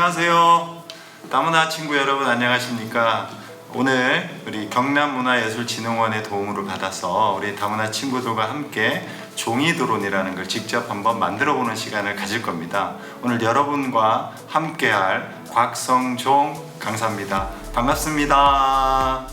안녕하세요. 다문화 친구 여러분 안녕하십니까? 오늘 우리 경남문화예술진흥원의 도움을 받아서 우리 다문화 친구들과 함께 종이 드론이라는 걸 직접 한번 만들어 보는 시간을 가질 겁니다. 오늘 여러분과 함께 할 곽성종 강사입니다. 반갑습니다.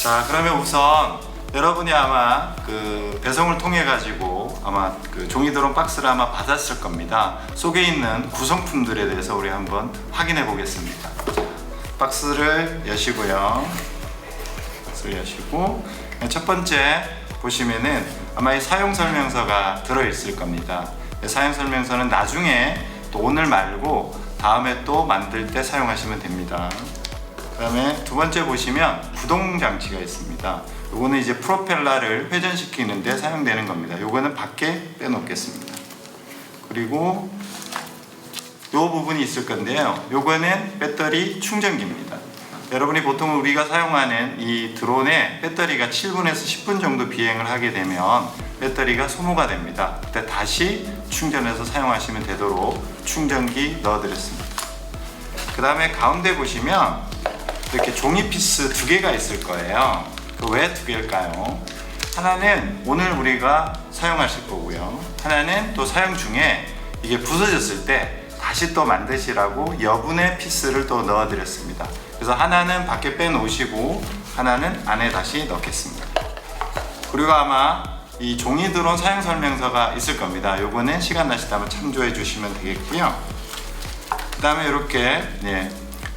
자, 그러면 우선 여러분이 아마 그 배송을 통해 가지고 아마 그 종이 드론 박스를 아마 받았을 겁니다. 속에 있는 구성품들에 대해서 우리 한번 확인해 보겠습니다. 박스를 여시고요. 박스를 여시고 첫 번째 보시면은 아마 이 사용 설명서가 들어 있을 겁니다. 사용 설명서는 나중에 또 오늘 말고 다음에 또 만들 때 사용하시면 됩니다. 그 다음에 두 번째 보시면 구동 장치가 있습니다. 요거는 이제 프로펠러를 회전시키는데 사용되는 겁니다. 요거는 밖에 빼놓겠습니다. 그리고 요 부분이 있을 건데요. 요거는 배터리 충전기입니다. 여러분이 보통 우리가 사용하는 이 드론에 배터리가 7분에서 10분 정도 비행을 하게 되면 배터리가 소모가 됩니다. 그때 다시 충전해서 사용하시면 되도록 충전기 넣어드렸습니다. 그 다음에 가운데 보시면 이렇게 종이 피스 두 개가 있을 거예요. 왜 두 개일까요? 하나는 오늘 우리가 사용하실 거고요. 하나는 또 사용 중에 이게 부서졌을 때 다시 또 만드시라고 여분의 피스를 또 넣어 드렸습니다. 그래서 하나는 밖에 빼놓으시고 하나는 안에 다시 넣겠습니다. 그리고 아마 이 종이 드론 사용 설명서가 있을 겁니다. 요거는 시간 나실 때 한번 참조해 주시면 되겠고요. 그 다음에 이렇게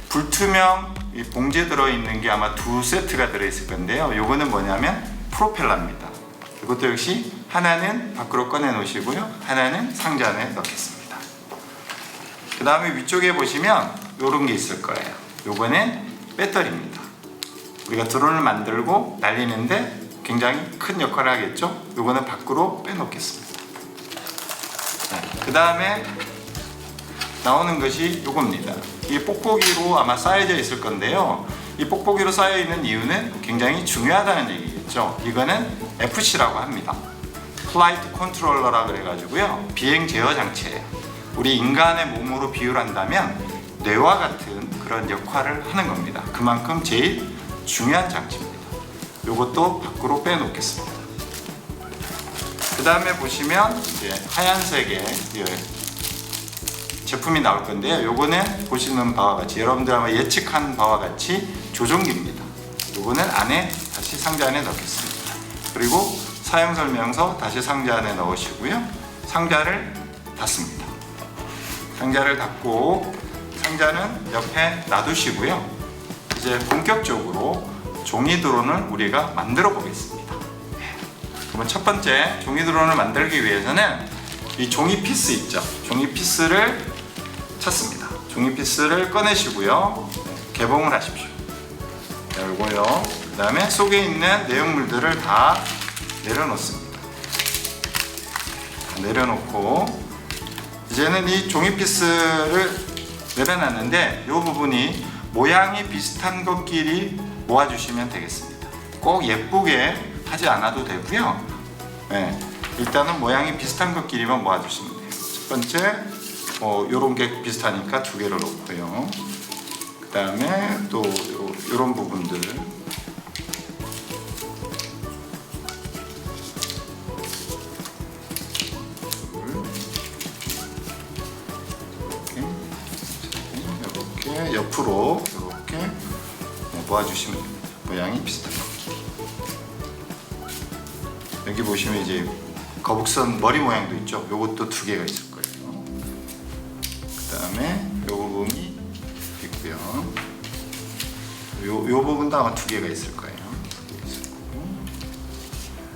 불투명 이 봉지에 들어있는 게 아마 두 세트가 들어있을 건데요. 요거는 뭐냐면 프로펠러입니다. 이것도 역시 하나는 밖으로 꺼내 놓으시고요. 하나는 상자 안에 넣겠습니다. 그 다음에 위쪽에 보시면 요런 게 있을 거예요. 요거는 배터리입니다. 우리가 드론을 만들고 날리는데 굉장히 큰 역할을 하겠죠. 요거는 밖으로 빼놓겠습니다. 그 다음에 나오는 것이 요겁니다. 이게 뽁뽁이로 아마 쌓여져 있을 건데요. 이 뽁뽁이로 쌓여 있는 이유는 굉장히 중요하다는 얘기겠죠. 이거는 FC라고 합니다. 플라이트 컨트롤러라 그래가지고요. 비행 제어 장치예요. 우리 인간의 몸으로 비유를 한다면 뇌와 같은 그런 역할을 하는 겁니다. 그만큼 제일 중요한 장치입니다. 요것도 밖으로 빼놓겠습니다. 그 다음에 보시면 이제 하얀색의 제품이 나올 건데요. 요거는 보시는 바와 같이 여러분들 아마 예측한 바와 같이 조종기입니다. 요거는 안에 다시 상자 안에 넣겠습니다. 그리고 사용 설명서 다시 상자 안에 넣으시고요. 상자를 닫습니다. 상자를 닫고 상자는 옆에 놔두시고요. 이제 본격적으로 종이 드론을 우리가 만들어 보겠습니다. 그러면 첫 번째 종이 드론을 만들기 위해서는 이 종이 피스 있죠. 종이 피스를 찾습니다. 종이 피스를 꺼내시고요. 개봉을 하십시오. 열고요. 그 다음에 속에 있는 내용물들을 다 내려놓습니다. 내려놓고 이제는 이 종이 피스를 내려놨는데 이 부분이 모양이 비슷한 것끼리 모아주시면 되겠습니다. 꼭 예쁘게 하지 않아도 되고요. 일단은 모양이 비슷한 것끼리만 모아주시면 돼요. 첫 번째 요런 게 비슷하니까 두 개를 놓고요. 그 다음에 또 요런 부분들 이렇게 옆으로 이렇게 모아주시면 됩니다. 모양이 비슷한 것끼리. 여기 보시면 이제 거북선 머리 모양도 있죠. 요것도 두 개가 있을 거예요. 그 다음에 요 부분이 있고요. 요 부분도 아마 두 개가 있을 거예요.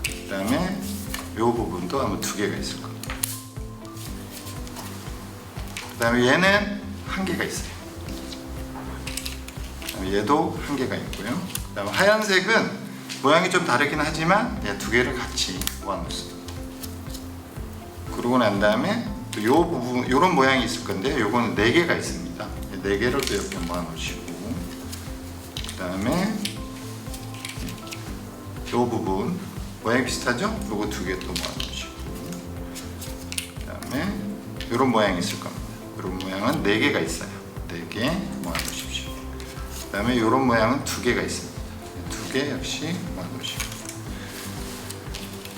그 다음에 요 부분도 아마 두 개가 있을 겁니다. 그 다음에 얘는 한 개가 있어요. 그다음에 얘도 한 개가 있고요. 그 다음에 하얀색은 모양이 좀 다르긴 하지만 두 개를 같이 모아놓습니다. 그러고 난 다음에 또 요 부분, 요런 모양이 있을 건데 요거는 4개가 있습니다. 4개를 또 이렇게 모아 놓으시고 그 다음에 요 부분 모양이 비슷하죠? 요거 2개 또 모아 놓으시고 그 다음에 요런 모양이 있을 겁니다. 이런 모양은 4개가 있어요. 4개 모아놓으십시오. 그 다음에 이런 모양은 2개가 있습니다. 2개 역시 모아놓으시고,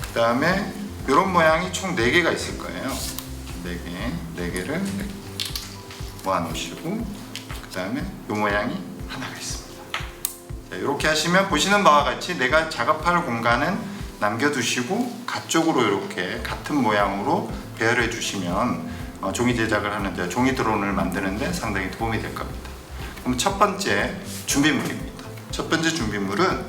그 다음에 이런 모양이 총 4개가 있을 거예요. 4개를 모아놓으시고, 그 다음에 이 모양이 하나가 있습니다. 자, 이렇게 하시면 보시는 바와 같이 내가 작업할 공간은 남겨두시고 가쪽으로 이렇게 같은 모양으로 배열해 주시면 종이 제작을 하는데, 종이 드론을 만드는데 상당히 도움이 될 겁니다. 그럼 첫 번째 준비물입니다. 첫 번째 준비물은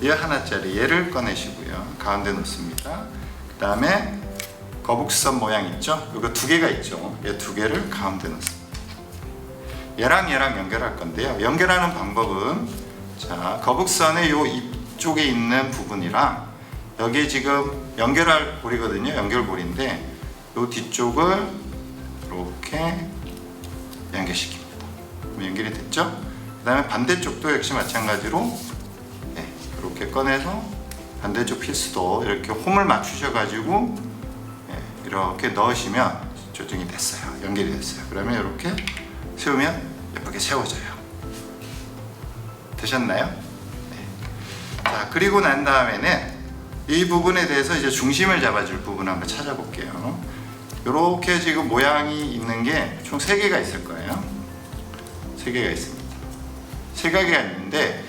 얘 하나짜리, 얘를 꺼내시고요. 가운데 놓습니다. 그 다음에 거북선 모양 있죠? 이거 2개가 있죠? 얘 2개를 가운데 놓습니다. 얘랑 연결할 건데요. 연결하는 방법은, 자, 거북선의 요 이쪽에 있는 부분이랑 여기 지금 연결할 고리거든요. 연결고리인데 요 뒤쪽을 이렇게 연결시킵니다. 연결이 됐죠? 그 다음에 반대쪽도 역시 마찬가지로 이렇게 꺼내서 반대쪽 필수도 이렇게 홈을 맞추셔가지고 이렇게 넣으시면 조정이 됐어요. 연결이 됐어요. 그러면 이렇게 세우면 예쁘게 세워져요. 되셨나요? 네. 자, 그리고 난 다음에는 이 부분에 대해서 이제 중심을 잡아줄 부분을 한번 찾아볼게요. 이렇게 지금 모양이 있는 게 총 3개가 있을 거예요. 3개가 있습니다. 3개가 있는데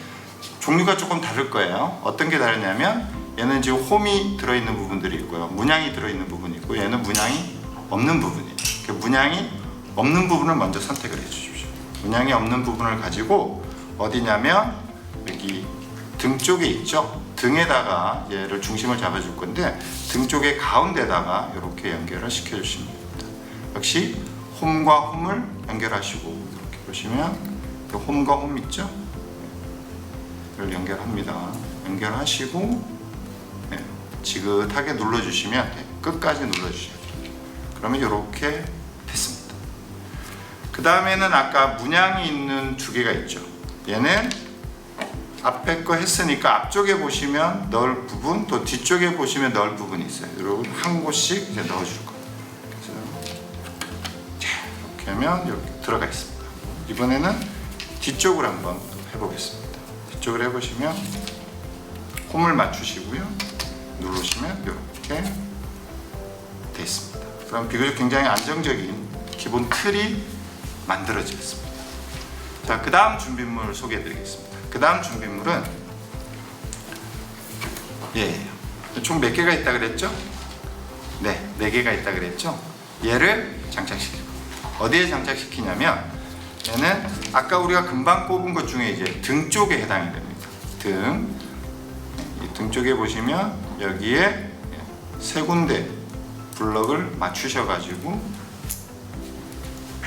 종류가 조금 다를 거예요. 어떤 게 다르냐면 얘는 지금 홈이 들어있는 부분들이 있고요. 문양이 들어있는 부분이 있고, 얘는 문양이 없는 부분이에요. 문양이 없는 부분을 먼저 선택을 해주십시오. 문양이 없는 부분을 가지고 어디냐면 여기 등 쪽에 있죠. 등에다가 얘를 중심을 잡아줄 건데 등 쪽의 가운데다가 이렇게 연결을 시켜주시면 됩니다. 역시 홈과 홈을 연결하시고, 이렇게 보시면 홈과 홈 있죠? 이걸 연결합니다. 연결하시고 지긋하게 눌러주시면 끝까지 눌러주셔야 돼요. 그러면 이렇게 됐습니다. 그 다음에는 아까 문양이 있는 2개가 있죠. 얘는 앞에 거 했으니까 앞쪽에 보시면 넣을 부분, 또 뒤쪽에 보시면 넣을 부분이 있어요. 여러분 한 곳씩 이제 넣어줄 거예요. 그래서 이렇게 하면 이렇게 들어가 있습니다. 이번에는 뒤쪽으로 한번 해보겠습니다. 뒤쪽으로 해보시면 홈을 맞추시고요. 누르시면 이렇게 돼 있습니다. 그럼 비교적 굉장히 안정적인 기본 틀이 만들어지겠습니다. 자, 그 다음 준비물 소개해 드리겠습니다. 그 다음 준비물은 총 몇 개가 있다 그랬죠? 네, 4개가 있다 그랬죠? 얘를 장착시킬 겁니다. 어디에 장착시키냐면 얘는 아까 우리가 금방 꼽은 것 중에 이제 등 쪽에 해당이 됩니다. 등 쪽에 보시면 여기에 3군데 블럭을 맞추셔가지고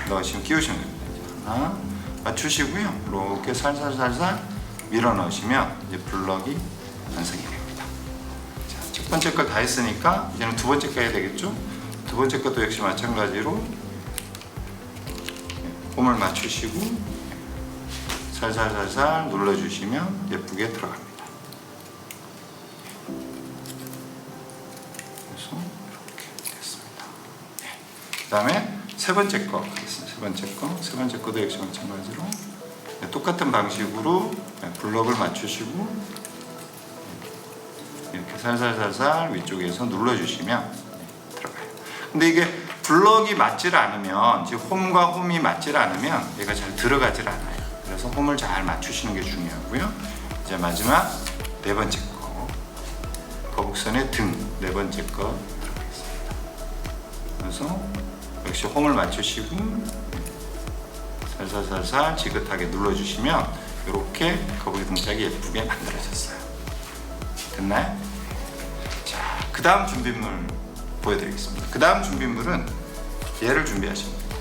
넣으시면, 끼우시면 됩니다. 하나 맞추시고요. 이렇게 살살살살 밀어 넣으시면 이제 블럭이 완성이 됩니다. 자, 첫 번째 걸 다 했으니까 이제는 두 번째 거 해야 되겠죠? 두 번째 것도 역시 마찬가지로 홈을 맞추시고 살살살살 눌러주시면 예쁘게 들어갑니다. 그래서 이렇게 됐습니다. 그 다음에 세 번째 거 하겠습니다. 세 번째 거도 역시 마찬가지로 똑같은 방식으로 블럭을 맞추시고 이렇게 살살살살 위쪽에서 눌러주시면 들어가요. 근데 이게 블럭이 맞질 않으면, 즉 홈과 홈이 맞질 않으면 얘가 잘 들어가질 않아요. 그래서 홈을 잘 맞추시는 게 중요하고요. 이제 마지막 4번째 거, 거북선의 등 4번째 거 들어가겠습니다. 그래서 역시 홈을 맞추시고 살살살살 지긋하게 눌러주시면 이렇게 거북이 동작이 예쁘게 만들어졌어요. 됐나요? 자, 그 다음 준비물 보여드리겠습니다. 그 다음 준비물은 얘를 준비하시면 됩니다.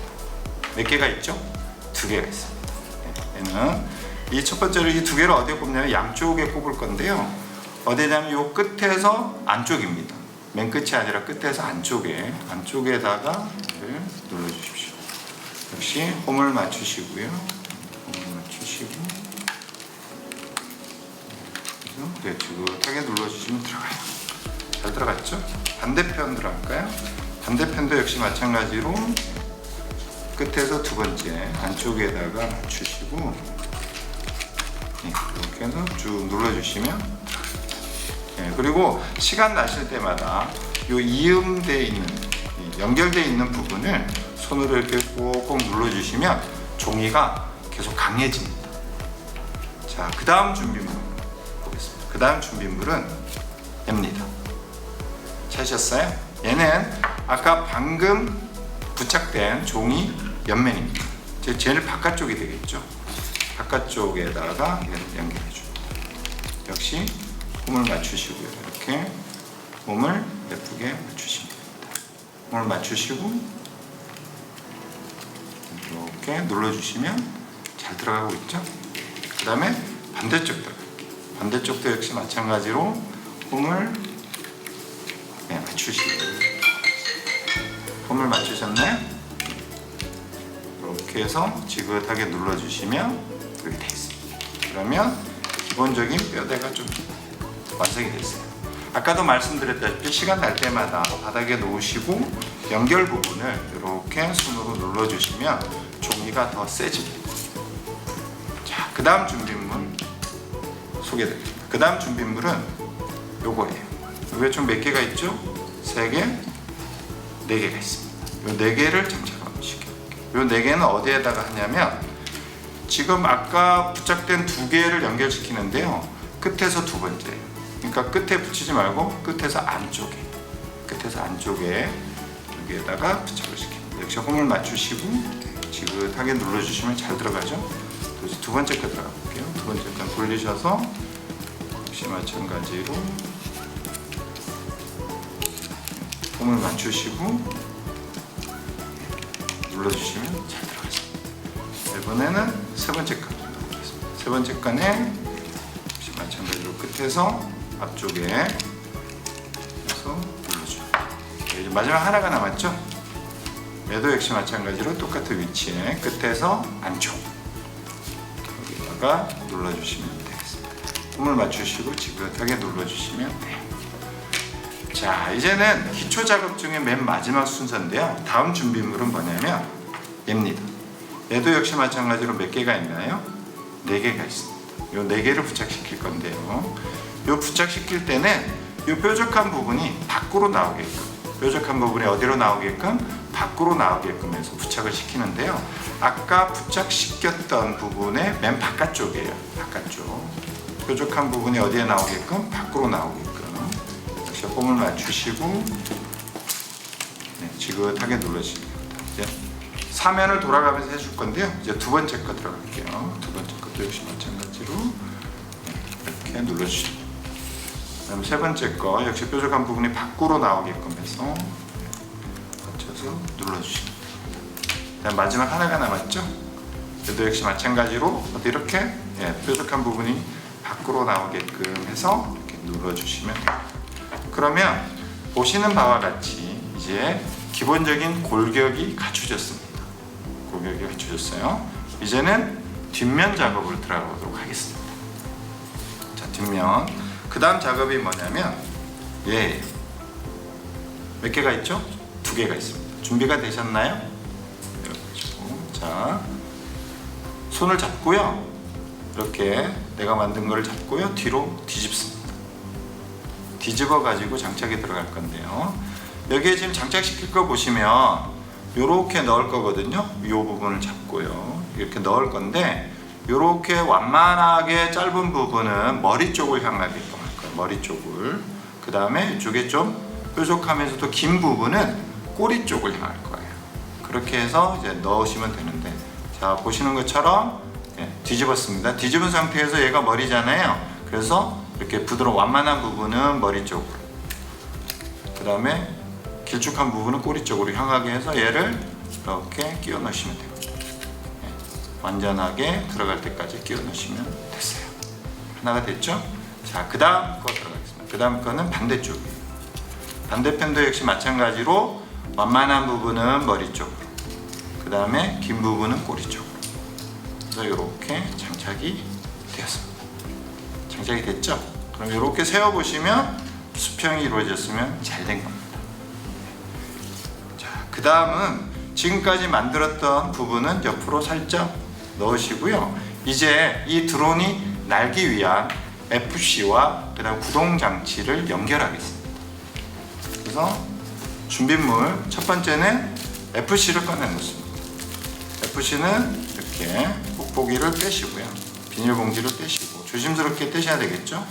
몇 개가 있죠? 2개가 있습니다. 얘는 이 첫 번째로 이 2개를 어디에 꼽냐면 양쪽에 꼽을 건데요. 어디냐면 이 끝에서 안쪽입니다. 맨 끝이 아니라 끝에서 안쪽에다가 이렇게 눌러주십시오. 역시 홈을 맞추시고요. 홈을 맞추시고 그래서 지긋하게 눌러주시면 들어가요. 잘 들어갔죠? 반대편 들어갈까요? 반대편도 역시 마찬가지로 끝에서 두 번째 안쪽에다가 맞추시고 이렇게 해서 쭉 눌러주시면 그리고 시간 나실 때마다 요 이음되어 있는 연결되어 있는 부분을 손으로 이렇게 꼭꼭 눌러주시면 종이가 계속 강해집니다. 자, 그 다음 준비물 보겠습니다. 그 다음 준비물은 얘입니다. 찾으셨어요? 얘는 아까 방금 부착된 종이 옆면입니다. 제일 바깥쪽이 되겠죠. 바깥쪽에다가 얘를 연결해 줍니다. 역시 홈을 맞추시고요. 이렇게 홈을 예쁘게 맞추시면 됩니다. 홈을 맞추시고 이렇게 눌러주시면 잘 들어가고 있죠. 그 다음에 반대쪽 들어갈게요. 반대쪽도 역시 마찬가지로 홈을 맞추시고 홈을 맞추셨나요? 이렇게 해서 지그하게 눌러주시면 이렇게 되어 있습니다. 그러면 기본적인 뼈대가 좀 완성이 됐어요. 아까도 말씀드렸다시피 시간 날 때마다 바닥에 놓으시고 연결 부분을 이렇게 손으로 눌러주시면 종이가 더 세집니다. 자, 그 다음 준비물 소개드립니다. 그 다음 준비물은 요거예요. 여기에 좀 몇 개가 있죠? 3개, 4개가 있습니다. 요 4개를 장착을 시켜볼게요. 요 4개는 어디에다가 하냐면 지금 아까 부착된 2개를 연결시키는데요. 끝에서 두 번째. 그러니까 끝에 붙이지 말고 끝에서 안쪽에 여기에다가 부착을 시킵니다. 역시 홈을 맞추시고 지긋하게 눌러주시면 잘 들어가죠. 그래서 두 번째 거 들어가 볼게요. 두 번째 거 돌리셔서 역시 마찬가지로 홈을 맞추시고 눌러주시면 잘 들어가죠. 이번에는 세 번째 칸 눌러보겠습니다. 세 번째 칸에 역시 마찬가지로 끝에서 앞쪽에 해서 눌러줘요. 이제 마지막 하나가 남았죠? 얘도 역시 마찬가지로 똑같은 위치에 끝에서 안쪽 여기다가 눌러주시면 되겠습니다. 홈을 맞추시고 지긋하게 눌러주시면 돼요. 자, 이제는 기초 작업 중에 맨 마지막 순서인데요. 다음 준비물은 뭐냐면 얘입니다. 얘도 역시 마찬가지로 몇 개가 있나요? 4개가 있습니다. 요 4개를 부착시킬 건데요. 요 부착시킬 때는 요 뾰족한 부분이 밖으로 나오게끔, 뾰족한 부분이 어디로 나오게끔? 밖으로 나오게끔 해서 부착을 시키는데요. 아까 부착시켰던 부분의 맨 바깥쪽이에요. 바깥쪽. 뾰족한 부분이 어디에 나오게끔? 밖으로 나오게끔. 역시 홈을 맞추시고 지긋하게 눌러주십니다. 이제 사면을 돌아가면서 해줄 건데요. 이제 두 번째 거 들어갈게요. 두 번째 것도 역시 마찬가지로 이렇게 눌러주십니다. 그다음 세 번째 거 역시 뾰족한 부분이 밖으로 나오게끔 해서 맞춰서 눌러주십니다. 그다음 마지막 하나가 남았죠. 얘도 역시 마찬가지로 이렇게 뾰족한 부분이 밖으로 나오게끔 해서 이렇게 눌러주시면 됩니다. 그러면 보시는 바와 같이 이제 기본적인 골격이 갖춰졌습니다. 골격이 갖춰졌어요. 이제는 뒷면 작업을 들어가도록 하겠습니다. 자, 뒷면. 그 다음 작업이 뭐냐면 몇 개가 있죠? 2개가 있습니다. 준비가 되셨나요? 자, 손을 잡고요. 이렇게 내가 만든 걸 잡고요. 뒤로 뒤집습니다. 뒤집어 가지고 장착이 들어갈 건데요. 여기에 지금 장착시킬 거 보시면 이렇게 넣을 거거든요. 이 부분을 잡고요. 이렇게 넣을 건데 이렇게 완만하게 짧은 부분은 머리 쪽을 향하게끔 할 거예요. 머리 쪽을. 그 다음에 이쪽에 좀 뾰족하면서도 긴 부분은 꼬리 쪽을 향할 거예요. 그렇게 해서 이제 넣으시면 되는데, 자, 보시는 것처럼 뒤집었습니다. 뒤집은 상태에서 얘가 머리잖아요. 그래서 이렇게 부드러운 완만한 부분은 머리 쪽으로, 그 다음에 길쭉한 부분은 꼬리 쪽으로 향하게 해서 얘를 이렇게 끼워 넣으시면 됩니다. 완전하게 들어갈 때까지 끼워 넣으시면 됐어요. 하나가 됐죠? 자, 그 다음 거 들어가겠습니다. 그 다음 거는 반대쪽이에요. 반대편도 역시 마찬가지로 완만한 부분은 머리 쪽으로, 그 다음에 긴 부분은 꼬리 쪽으로. 그래서 이렇게 장착이 되었습니다. 장착이 됐죠? 그럼 이렇게 세워보시면 수평이 이루어졌으면 잘 된 겁니다. 자, 그 다음은 지금까지 만들었던 부분은 옆으로 살짝 넣으시고요. 이제 이 드론이 날기 위한 FC와 그다음 구동 장치를 연결하겠습니다. 그래서 준비물 첫 번째는 FC를 꺼내 놓습니다. FC는 이렇게 뽁뽁이를 떼시고요. 비닐봉지를 떼시고 조심스럽게 떼셔야 되겠죠.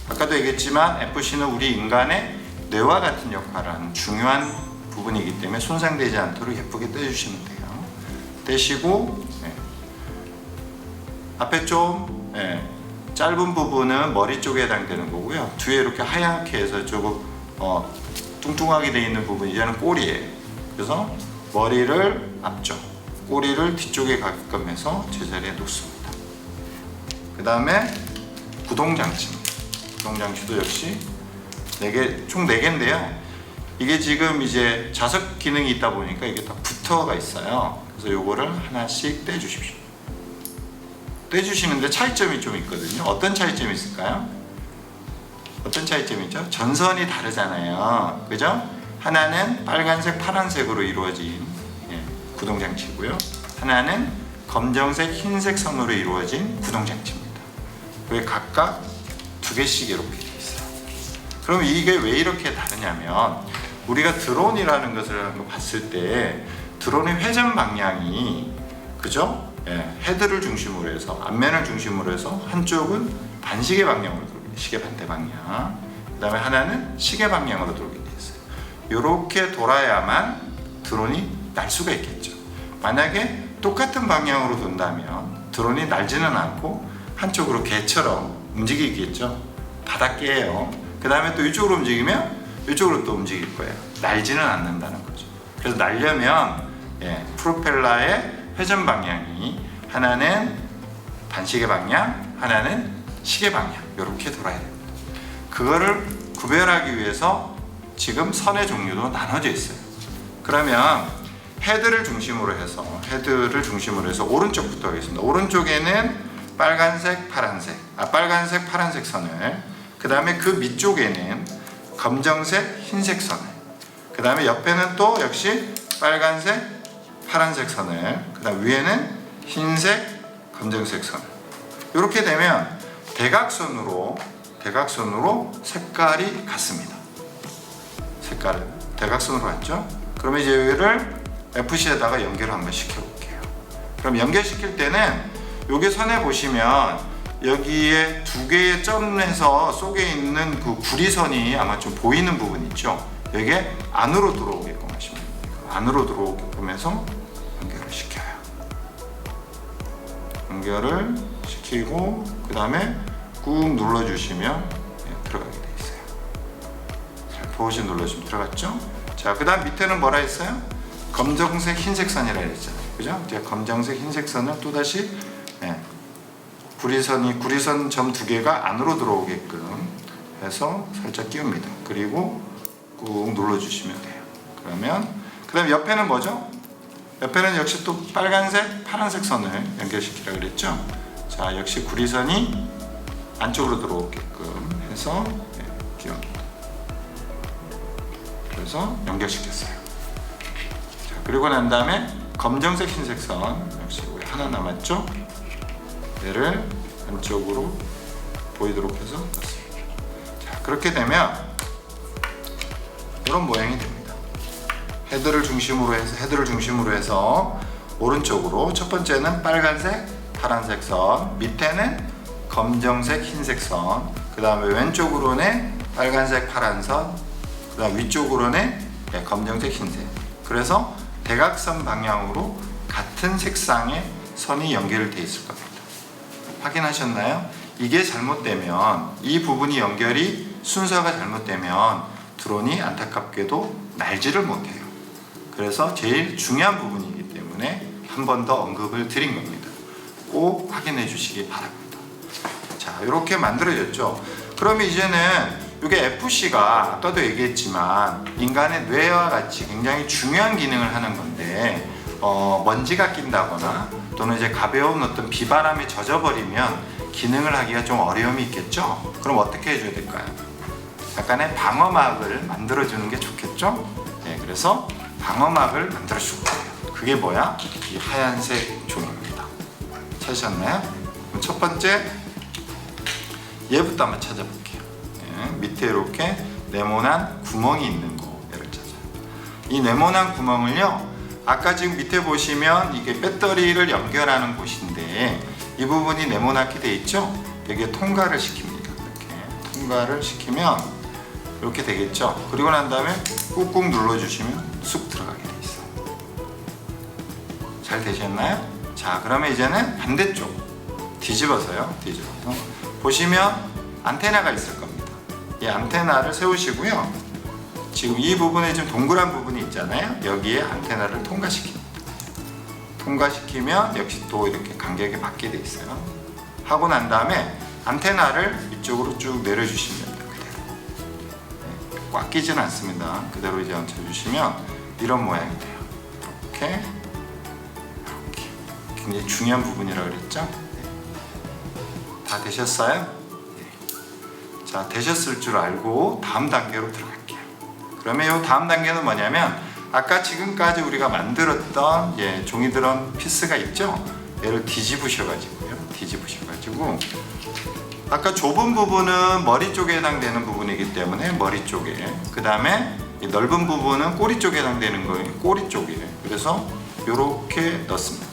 아까도 얘기했지만 FC는 우리 인간의 뇌와 같은 역할을 하는 중요한 부분이기 때문에 손상되지 않도록 예쁘게 떼주시면 돼요. 떼시고 앞에 좀 짧은 부분은 머리 쪽에 해당되는 거고요. 뒤에 이렇게 하얗게 해서 조금 뚱뚱하게 되어 있는 부분이 이제는 꼬리예요. 그래서 머리를 앞쪽, 꼬리를 뒤쪽에 가게끔 해서 제자리에 놓습니다. 그 다음에 구동장치입니다. 구동장치도 역시 총 4개인데요. 이게 지금 이제 자석 기능이 있다 보니까 이게 다 붙어가 있어요. 그래서 요거를 하나씩 떼주십시오. 떼주시는데 차이점이 좀 있거든요. 어떤 차이점이 있을까요? 어떤 차이점이죠? 전선이 다르잖아요. 그죠? 하나는 빨간색, 파란색으로 이루어진 구동장치고요. 하나는 검정색, 흰색 선으로 이루어진 구동장치입니다. 그게 각각 2개씩 이렇게 돼 있어요. 그럼 이게 왜 이렇게 다르냐면 우리가 드론이라는 것을 봤을 때 드론의 회전 방향이 그죠? 헤드를 중심으로 해서 앞면을 중심으로 해서 한쪽은 반시계 방향으로 돌게 시계 반대 방향, 그 다음에 하나는 시계 방향으로 돌게 돼 있어요. 이렇게 돌아야만 드론이 날 수가 있겠죠. 만약에 똑같은 방향으로 돈다면 드론이 날지는 않고 한쪽으로 개처럼 움직이겠죠. 바닥개예요. 그 다음에 또 이쪽으로 움직이면 이쪽으로 또 움직일 거예요. 날지는 않는다는 거죠. 그래서 날려면 프로펠러의 회전 방향이 하나는 반시계 방향, 하나는 시계 방향 이렇게 돌아야 됩니다. 그거를 구별하기 위해서 지금 선의 종류도 나눠져 있어요. 그러면 헤드를 중심으로 해서 오른쪽부터 하겠습니다. 오른쪽에는 빨간색, 파란색 선을, 그 다음에 그 밑쪽에는 검정색, 흰색 선을, 그 다음에 옆에는 또 역시 빨간색, 파란색 선을, 그 다음 위에는 흰색, 검정색 선을. 이렇게 되면 대각선으로 색깔이 같습니다. 색깔은 대각선으로 같죠? 그러면 이제 여기를 FC에다가 연결을 한번 시켜볼게요. 그럼 연결시킬 때는 여기 선에 보시면 여기에 2개의 점에서 속에 있는 그 구리선이 아마 좀 보이는 부분 있죠? 여기에 안으로 들어오게끔 하시면 됩니다. 안으로 들어오게끔 해서 연결을 시켜요. 연결을 시키고 그 다음에 꾹 눌러주시면 들어가게 돼 있어요. 살포시 눌러주시면 들어갔죠? 자, 그 다음 밑에는 뭐라 했어요? 검정색, 흰색 선이라 했잖아요. 그죠? 이제 검정색, 흰색 선을 또다시 구리선 점 2개가 안으로 들어오게끔 해서 살짝 끼웁니다. 그리고 꾹 눌러주시면 돼요. 그러면 그 다음에 옆에는 뭐죠? 옆에는 역시 또 빨간색, 파란색 선을 연결시키라 그랬죠? 자, 역시 구리선이 안쪽으로 들어오게끔 해서 끼웁니다. 그래서 연결시켰어요. 자, 그리고 난 다음에 검정색, 흰색 선 역시 하나 남았죠? 얘를 안쪽으로 보이도록 해서 넣습니다. 자, 그렇게 되면 이런 모양이 됩니다. 헤드를 중심으로 해서 오른쪽으로 첫 번째는 빨간색, 파란색 선, 밑에는 검정색, 흰색 선, 그 다음에 왼쪽으로는 빨간색, 파란 선, 그 다음 위쪽으로는 검정색, 흰색. 그래서 대각선 방향으로 같은 색상의 선이 연결되어 있을 겁니다. 확인하셨나요? 이게 잘못되면, 이 부분이 연결이 순서가 잘못되면 드론이 안타깝게도 날지를 못해요. 그래서 제일 중요한 부분이기 때문에 한 번 더 언급을 드린 겁니다. 꼭 확인해 주시기 바랍니다. 자, 이렇게 만들어졌죠. 그러면 이제는 이게 FC가 아까도 얘기했지만 인간의 뇌와 같이 굉장히 중요한 기능을 하는 건데 먼지가 낀다거나 또는 이제 가벼운 어떤 비바람에 젖어버리면 기능을 하기가 좀 어려움이 있겠죠. 그럼 어떻게 해줘야 될까요? 약간의 방어막을 만들어주는 게 좋겠죠. 그래서 방어막을 만들어줄 거예요. 그게 뭐야? 이 하얀색 종입니다. 찾으셨나요? 그럼 첫 번째 얘부터 한번 찾아볼게요. 예, 밑에 이렇게 네모난 구멍이 있는 거 얘를 찾아요. 이 네모난 구멍을요, 아까 지금 밑에 보시면 이게 배터리를 연결하는 곳인데 이 부분이 네모나게 돼 있죠? 여기에 통과를 시킵니다. 이렇게 통과를 시키면 이렇게 되겠죠? 그리고 난 다음에 꾹꾹 눌러주시면 쑥 들어가게 돼 있어요. 잘 되셨나요? 자, 그러면 이제는 반대쪽 뒤집어서요. 뒤집어서 보시면 안테나가 있을 겁니다. 이 안테나를 세우시고요. 지금 이 부분에 좀 동그란 부분이 있잖아요. 여기에 안테나를 통과시킵니다. 통과시키면 역시 또 이렇게 간격이 받게 돼 있어요. 하고 난 다음에 안테나를 이쪽으로 쭉 내려주시면 됩니다. 그대로. 꽉 끼진 않습니다. 그대로 이제 얹혀주시면 이런 모양이 돼요. 이렇게 굉장히 중요한 부분이라고 그랬죠? 다 되셨어요? 네. 자, 되셨을 줄 알고 다음 단계로 들어갈게요. 그러면 이 다음 단계는 뭐냐면 아까 지금까지 우리가 만들었던 종이드럼 피스가 있죠? 얘를 뒤집으셔가지고요. 뒤집으셔가지고 아까 좁은 부분은 머리 쪽에 해당되는 부분이기 때문에 머리 쪽에, 그 다음에 넓은 부분은 꼬리 쪽에 해당되는 거예요. 꼬리 쪽에. 그래서 이렇게 넣습니다.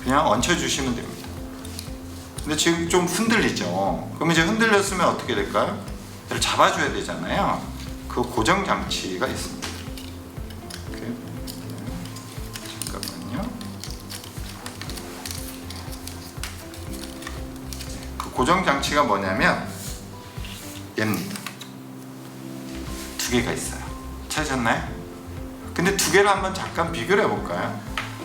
그냥 얹혀주시면 됩니다. 근데 지금 좀 흔들리죠? 그럼 이제 흔들렸으면 어떻게 될까요? 얘를 잡아줘야 되잖아요. 그 고정 장치가 있습니다. 이렇게. 잠깐만요. 그 고정 장치가 뭐냐면 얘입니다. 두 개가 있어요. 찾으셨나요? 근데 두 개를 한번 잠깐 비교를 해볼까요?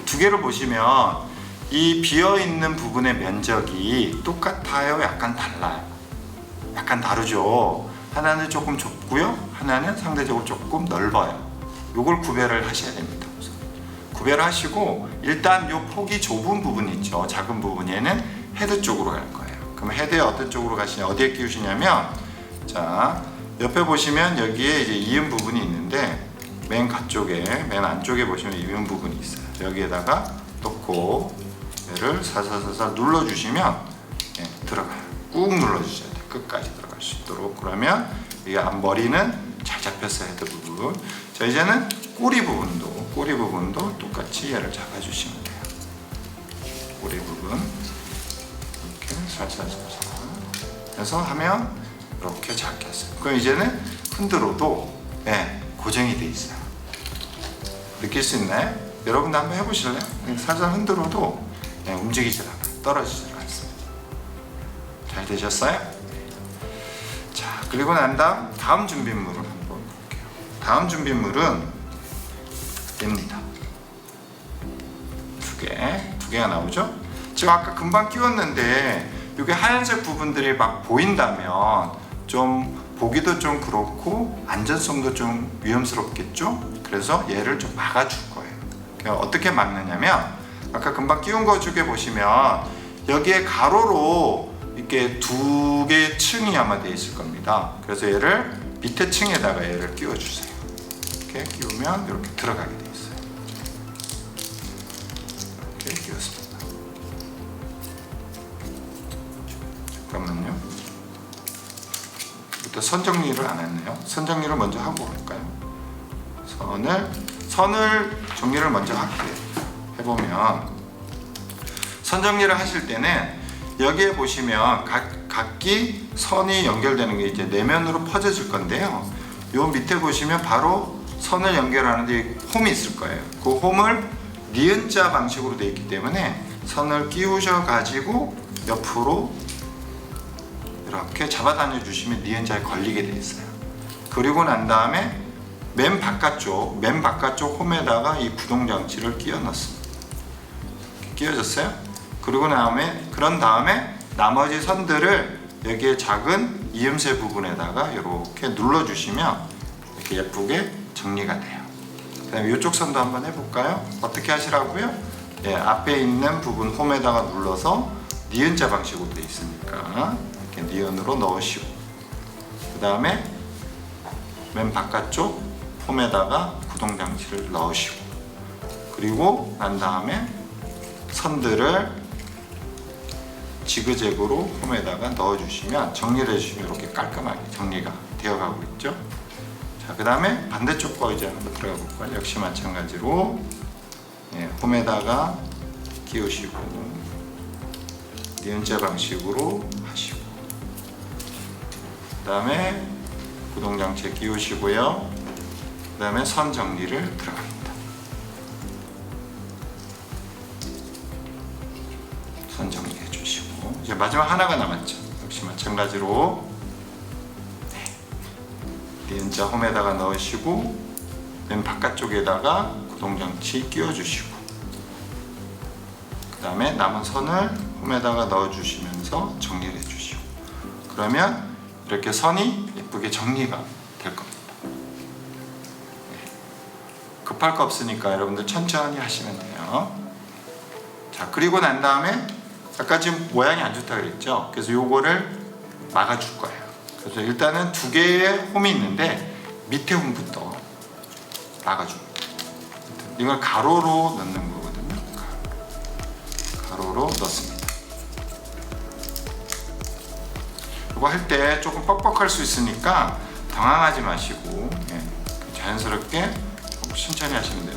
두 개를 보시면 이 비어있는 부분의 면적이 똑같아요? 약간 달라요? 약간 다르죠? 하나는 조금 좁고요, 하나는 상대적으로 조금 넓어요. 요걸 구별을 하셔야 됩니다. 우선. 구별을 하시고 일단 요 폭이 좁은 부분 있죠? 작은 부분에는 헤드 쪽으로 갈 거예요. 그럼 헤드에 어떤 쪽으로 가시냐, 어디에 끼우시냐면, 자, 옆에 보시면 여기에 이제 이음 부분이 있는데 맨 가쪽에, 맨 안쪽에 보시면 이음 부분이 있어요. 여기에다가 놓고 얘를 살살살살 눌러주시면 들어가요. 꾹 눌러주셔야 돼요. 끝까지 들어갈 수 있도록. 그러면 이 앞머리는 잘 잡혔어요. 헤드 부분. 자, 이제는 꼬리 부분도 똑같이 얘를 잡아주시면 돼요. 꼬리 부분 이렇게 살살살살 해서 하면 이렇게 잡혔어요. 그럼 이제는 흔들어도 고정이 돼 있어요. 느낄 수 있나요? 여러분도 한번 해보실래요? 살살 흔들어도 움직이질 않아요. 떨어지질 않습니다. 잘 되셨어요? 자, 그리고 난 다음 준비물을 한번 볼게요. 다음 준비물은 얘입니다. 두 개가 나오죠? 제가 아까 금방 끼웠는데 이게 하얀색 부분들이 막 보인다면 좀 보기도 좀 그렇고 안전성도 좀 위험스럽겠죠? 그래서 얘를 좀 막아줄 거예요. 그러니까 어떻게 막느냐면 아까 금방 끼운 거 쪽에 보시면 여기에 가로로 이렇게 두 개의 층이 아마 되어 있을 겁니다. 그래서 얘를 밑에 층에다가 얘를 끼워주세요. 이렇게 끼우면 이렇게 들어가게 되어 있어요. 이렇게 끼웠습니다. 잠깐만요. 일단 선 정리를 안 했네요. 선 정리를 먼저 하고 갈까요? 선을 정리를 먼저 할게요. 해보면 선 정리를 하실 때는 여기에 보시면 각기 선이 연결되는 게 이제 내면으로 퍼져질 건데요. 요 밑에 보시면 바로 선을 연결하는데 홈이 있을 거예요. 그 홈을 니은자 방식으로 되어 있기 때문에 선을 끼우셔 가지고 옆으로 이렇게 잡아다녀 주시면 니은자에 걸리게 되어 있어요. 그리고 난 다음에 맨 바깥쪽 홈에다가 이 구동 장치를 끼워 넣습니다. 끼워졌어요? 그런 다음에 나머지 선들을 여기에 작은 이음새 부분에다가 이렇게 눌러주시면 이렇게 예쁘게 정리가 돼요. 그 다음에 이쪽 선도 한번 해볼까요? 어떻게 하시라고요? 앞에 있는 부분 홈에다가 눌러서 니은자 방식으로 되어 있으니까 이렇게 니은으로 넣으시고, 그 다음에 맨 바깥쪽 홈에다가 구동장치를 넣으시고, 그리고 난 다음에 선들을 지그재그로 홈에다가 넣어주시면, 정리를 해주시면 이렇게 깔끔하게 정리가 되어가고 있죠. 자, 그 다음에 반대쪽 거 이제 한번 들어가 볼까요? 역시 마찬가지로 홈에다가 끼우시고 니은자 방식으로 하시고, 그 다음에 구동장치에 끼우시고요. 그 다음에 선 정리를 들어갑니다. 선 정리해 주시고, 이제 마지막 하나가 남았죠. 역시 마찬가지로 니은자 홈에다가 넣으시고 맨 바깥쪽에다가 구동장치 끼워주시고, 그 다음에 남은 선을 홈에다가 넣어주시면서 정리를 해주시고, 그러면 이렇게 선이 예쁘게 정리가 될 겁니다. 급할 거 없으니까 여러분들 천천히 하시면 돼요. 자, 그리고 난 다음에 아까 지금 모양이 안 좋다 그랬죠? 그래서 요거를 막아줄 거예요. 그래서 일단은 두 개의 홈이 있는데 밑에 홈부터 막아줍니다. 이걸 가로로 넣는 거거든요. 가로로 넣습니다. 이거 할 때 조금 뻑뻑할 수 있으니까 당황하지 마시고 자연스럽게 천천히 하시면 돼요.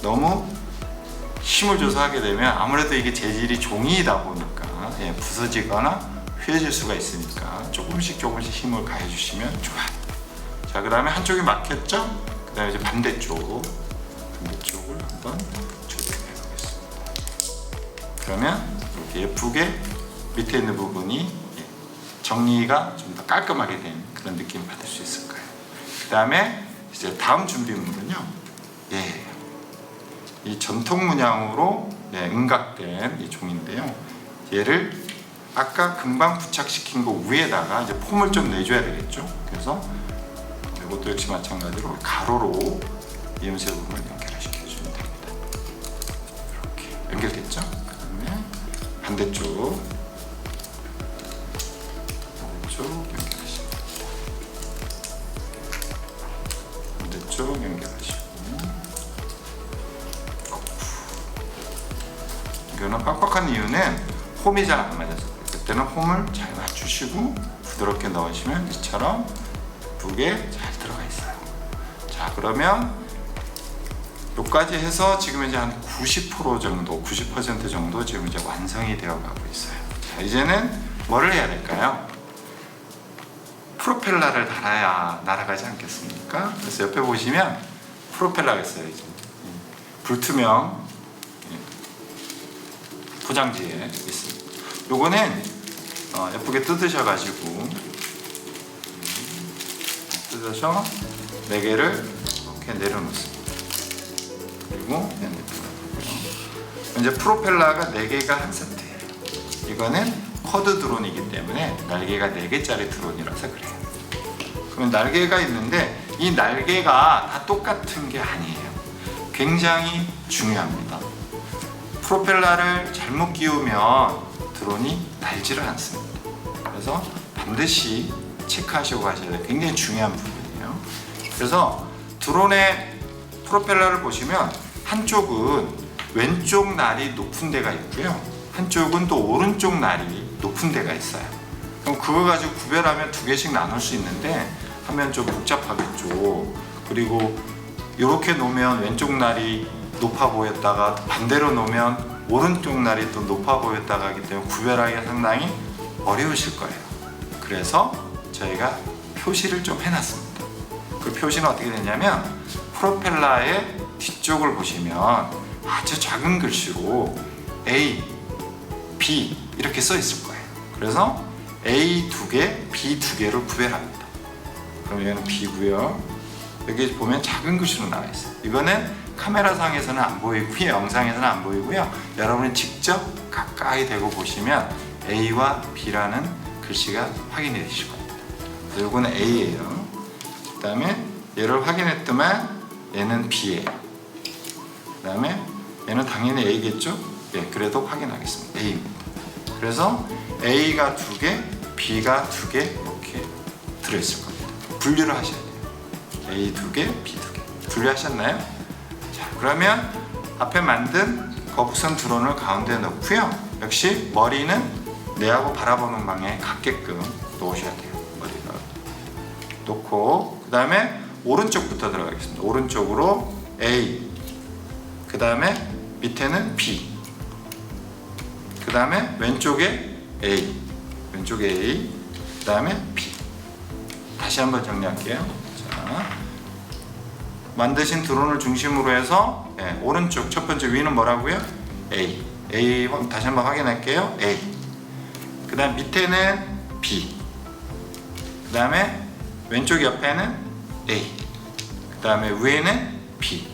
너무 힘을 줘서 하게 되면 아무래도 이게 재질이 종이다 보니까 부서지거나 휘어질 수가 있으니까 조금씩 힘을 가해주시면 좋아요. 자, 그 다음에 한쪽이 막혔죠? 그 다음에 이제 반대쪽을 한번 조정해 보겠습니다. 그러면 이렇게 예쁘게 밑에 있는 부분이 정리가 좀 더 깔끔하게 된 그런 느낌 받을 수 있을 거예요. 그 다음에 이제 다음 준비물은요, 이 전통 문양으로 은각된 이 종인데요. 얘를 아까 금방 부착시킨 거 위에다가 이제 폼을 좀 내줘야 되겠죠. 그래서 이것도 역시 마찬가지로 가로로 이음새 부분을 연결시켜 주면 됩니다. 이렇게 연결됐죠. 그다음에 반대쪽 연결하시고, 반대쪽 연결하시고, 이거는 빡빡한 이유는 홈이 잘 안 맞아서 그래요. 그때는 홈을 잘 맞추시고 부드럽게 넣으시면 이처럼 예쁘게 잘 들어가 있어요. 자, 그러면 여기까지 해서 지금 이제 한 90% 정도, 90% 정도 지금 이제 완성이 되어 가고 있어요. 자, 이제는 뭐를 해야 될까요? 프로펠러를 달아야 날아가지 않겠습니까? 그래서 옆에 보시면 프로펠러가 있어요. 불투명 포장지에 있습니다. 요거는 예쁘게 뜯으셔가지고 뜯어서 4개를 이렇게 내려놓습니다. 그리고 이제 프로펠러가 4개가 한 세트예요. 이거는 쿼드 드론이기 때문에 날개가 4개짜리 드론이라서 그래요. 그러면 날개가 있는데 이 날개가 다 똑같은 게 아니에요. 굉장히 중요합니다. 프로펠러를 잘못 끼우면 드론이 날지를 않습니다. 그래서 반드시 체크하시고 가셔야 돼요. 굉장히 중요한 부분이에요. 그래서 드론의 프로펠러를 보시면 한쪽은 왼쪽 날이 높은 데가 있고요, 한쪽은 또 오른쪽 날이 높은 데가 있어요. 그럼 그거 가지고 구별하면 2개씩 나눌 수 있는데 하면 좀 복잡하겠죠. 그리고 이렇게 놓으면 왼쪽 날이 높아 보였다가 반대로 놓으면 오른쪽 날이 또 높아 보였다가 하기 때문에 구별하기가 상당히 어려우실 거예요. 그래서 저희가 표시를 좀 해놨습니다. 그 표시는 어떻게 되냐면 프로펠러의 뒤쪽을 보시면 아주 작은 글씨로 A, B 이렇게 써 있을 거예요. 그래서 A 2개, B 2개를 구별합니다. 그럼 여기는 B고요. 여기 보면 작은 글씨로 나와 있어요. 이거는 카메라 상에서는 안 보이고요, 영상에서는 안 보이고요. 여러분이 직접 가까이 대고 보시면 A와 B라는 글씨가 확인이 되실 겁니다. 그래서 이거는 A예요. 그 다음에 얘를 확인했더만 얘는 B예요. 그 다음에 얘는 당연히 A겠죠? 그래도 확인하겠습니다. A입니다. 그래서 A가 2개, B가 2개 이렇게 들어있을 겁니다. 분류를 하셔야 돼요. A 2개, B 2개. 분류하셨나요? 자, 그러면 앞에 만든 거북선 드론을 가운데 넣고요. 역시 머리는 뇌하고 바라보는 방향에 같게끔 놓으셔야 돼요. 머리를 놓고 그 다음에 오른쪽부터 들어가겠습니다. 오른쪽으로 A, 그 다음에 밑에는 B, 그 다음에 왼쪽에 A, 왼쪽에 A, 그 다음에 B. 다시 한번 정리할게요. 자, 만드신 드론을 중심으로 해서 오른쪽 첫 번째 위는 뭐라고요? A. A 다시 한번 확인할게요. A. 그 다음 밑에는 B. 그 다음에 왼쪽 옆에는 A. 그 다음에 위에는 B.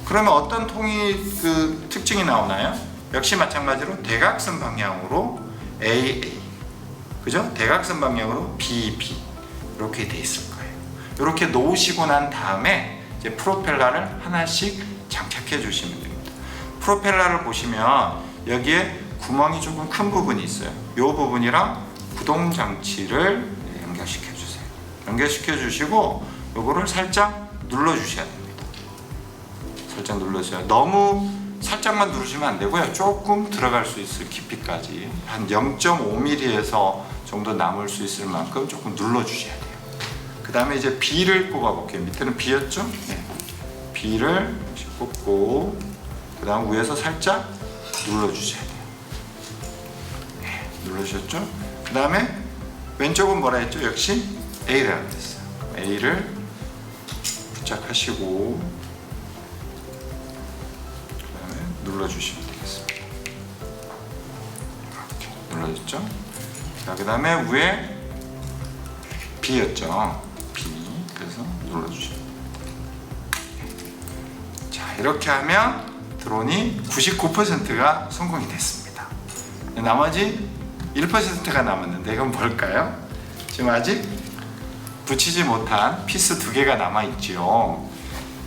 그러면 어떤 통이 그 특징이 나오나요? 역시 마찬가지로 대각선 방향으로 AA. 그죠? 대각선 방향으로 BB. 이렇게 돼 있을 거예요. 이렇게 놓으시고 난 다음에 이제 프로펠러를 하나씩 장착해 주시면 됩니다. 프로펠러를 보시면 여기에 구멍이 조금 큰 부분이 있어요. 이 부분이랑 구동 장치를 연결시켜 주세요. 연결시켜 주시고 요거를 살짝 눌러 주셔야 됩니다. 살짝 눌러주세요. 너무 살짝만 누르시면 안 되고요. 조금 들어갈 수 있을 깊이까지 한 0.5mm에서 정도 남을 수 있을 만큼 조금 눌러 주셔야 돼요. 그 다음에 이제 B를 꼽아 볼게요. 밑에는 B였죠? 네. B를 꼽고 그 다음 위에서 살짝 눌러 주셔야 돼요. 네. 눌러주셨죠? 그 다음에 왼쪽은 뭐라 했죠? 역시 A라고 했어요. A를 부착하시고 그 다음에 눌러주시면 되겠습니다. 이렇게 눌러줬죠? 자, 그 다음에 위에 B였죠? B. 그래서 눌러주시면 됩니다. 자, 이렇게 하면 드론이 99%가 성공이 됐습니다. 나머지 1%가 남았는데 이건 뭘까요? 지금 아직 붙이지 못한 피스 2개가 남아있죠.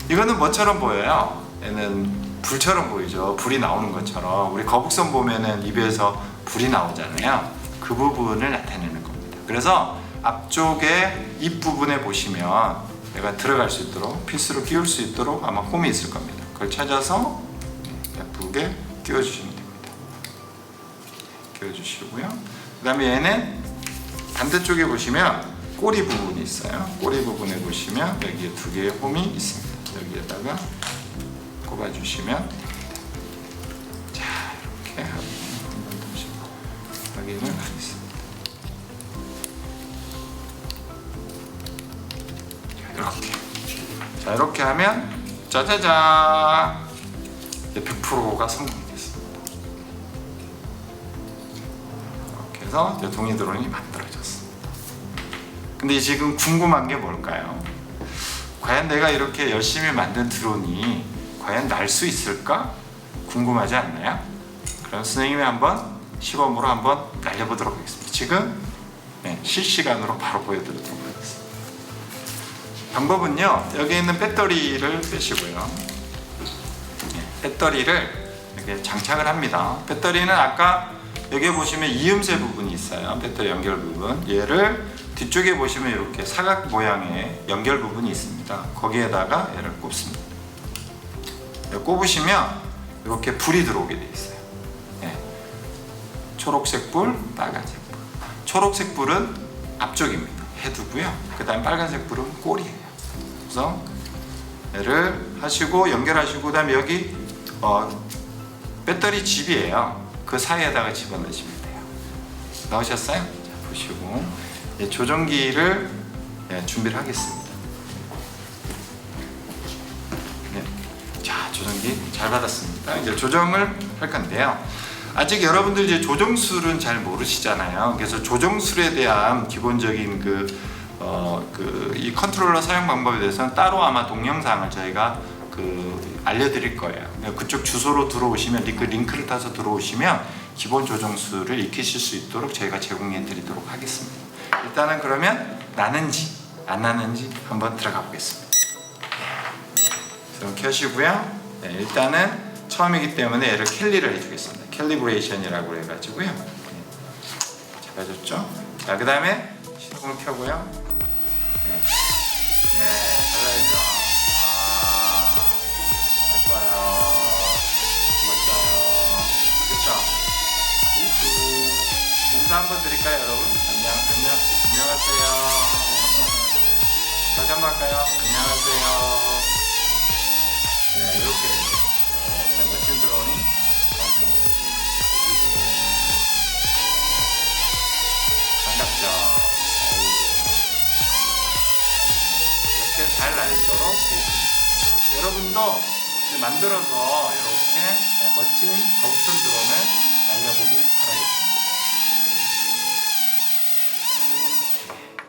이거는 뭐처럼 보여요? 얘는 불처럼 보이죠. 불이 나오는 것처럼. 우리 거북선 보면은 입에서 불이 나오잖아요. 그 부분을 나타내는 겁니다. 그래서 앞쪽에 입 부분에 보시면 얘가 들어갈 수 있도록 피스로 끼울 수 있도록 아마 홈이 있을 겁니다. 그걸 찾아서 예쁘게 끼워주시면 됩니다. 끼워주시고요. 그 다음에 얘는 반대쪽에 보시면 꼬리 부분이 있어요. 꼬리 부분에 보시면 여기에 2개의 홈이 있습니다. 여기에다가 꼽아주시면 됩니다. 자, 이렇게 한번 다시 확인을 하겠습니다. 자, 이렇게 하면 짜자잔 100%가 성공이 됐습니다. 이렇게 해서 동이 드론이 만들어졌습니다. 근데 지금 궁금한 게 뭘까요? 과연 내가 이렇게 열심히 만든 드론이 과연 날 수 있을까? 궁금하지 않나요? 그럼 선생님이 한번 시범으로 한번 날려보도록 하겠습니다. 지금 실시간으로 바로 보여드리도록 하겠습니다. 방법은요, 여기 있는 배터리를 빼시고요. 배터리를 이렇게 장착을 합니다. 배터리는 아까 여기 보시면 이음새 부분이 있어요. 배터리 연결 부분. 얘를 뒤쪽에 보시면 이렇게 사각 모양의 연결 부분이 있습니다. 거기에다가 얘를 꼽습니다. 꼽으시면 이렇게 불이 들어오게 되어 있어요. 초록색 불, 빨간색 불. 초록색 불은 앞쪽입니다. 헤드고요. 그 다음 빨간색 불은 꼬리예요. 그래서 얘를 하시고 연결하시고 그 다음에 여기 배터리 집이에요. 그 사이에다가 집어넣으시면 돼요. 나오셨어요? 자, 보시고 조정기를 준비를 하겠습니다. 자, 조정기 잘 받았습니다. 이제 조정을 할 건데요. 아직 여러분들 이제 조정술은 잘 모르시잖아요. 그래서 조정술에 대한 기본적인 이 컨트롤러 사용 방법에 대해서는 따로 아마 동영상을 저희가 알려드릴 거예요. 그쪽 주소로 들어오시면 그 링크를 타서 들어오시면 기본 조정술을 익히실 수 있도록 저희가 제공해 드리도록 하겠습니다. 일단은 그러면 나는지 안 나는지 한번 들어가 보겠습니다. 이렇게 하시고요. 일단은 처음이기 때문에 얘를 캘리를 해주겠습니다. 캘리브레이션이라고 해가지고요. 잡아줬죠? 자, 그 다음에 시동을 켜고요. 잘 날죠. 예뻐요. 멋져요. 그쵸? 우후. 인사 한번 드릴까요, 여러분? 안녕하세요. 다시 한번 할까요? 안녕하세요. 이렇게 되죠. 이렇게 멋진 드론이 완성이 됩니다. 반갑죠? 이렇게 잘 날도록 되어 있습니다. 여러분도 이제 만들어서 이렇게 멋진 거북선 드론을 날려보기 바라겠습니다.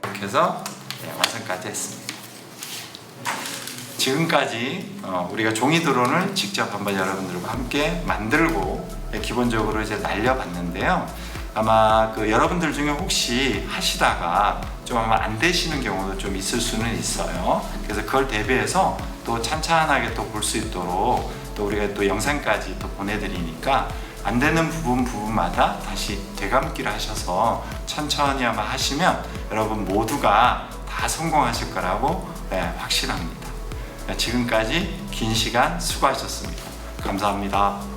이렇게 해서 완성까지 했습니다. 지금까지 우리가 종이 드론을 직접 한번 여러분들과 함께 만들고 기본적으로 이제 날려봤는데요. 아마 여러분들 중에 혹시 하시다가 좀 아마 안 되시는 경우도 좀 있을 수는 있어요. 그래서 그걸 대비해서 또 찬찬하게 또 볼 수 있도록 또 우리가 또 영상까지 또 보내드리니까 안 되는 부분마다 다시 되감기를 하셔서 천천히 아마 하시면 여러분 모두가 다 성공하실 거라고 확신합니다. 지금까지 긴 시간 수고하셨습니다. 감사합니다.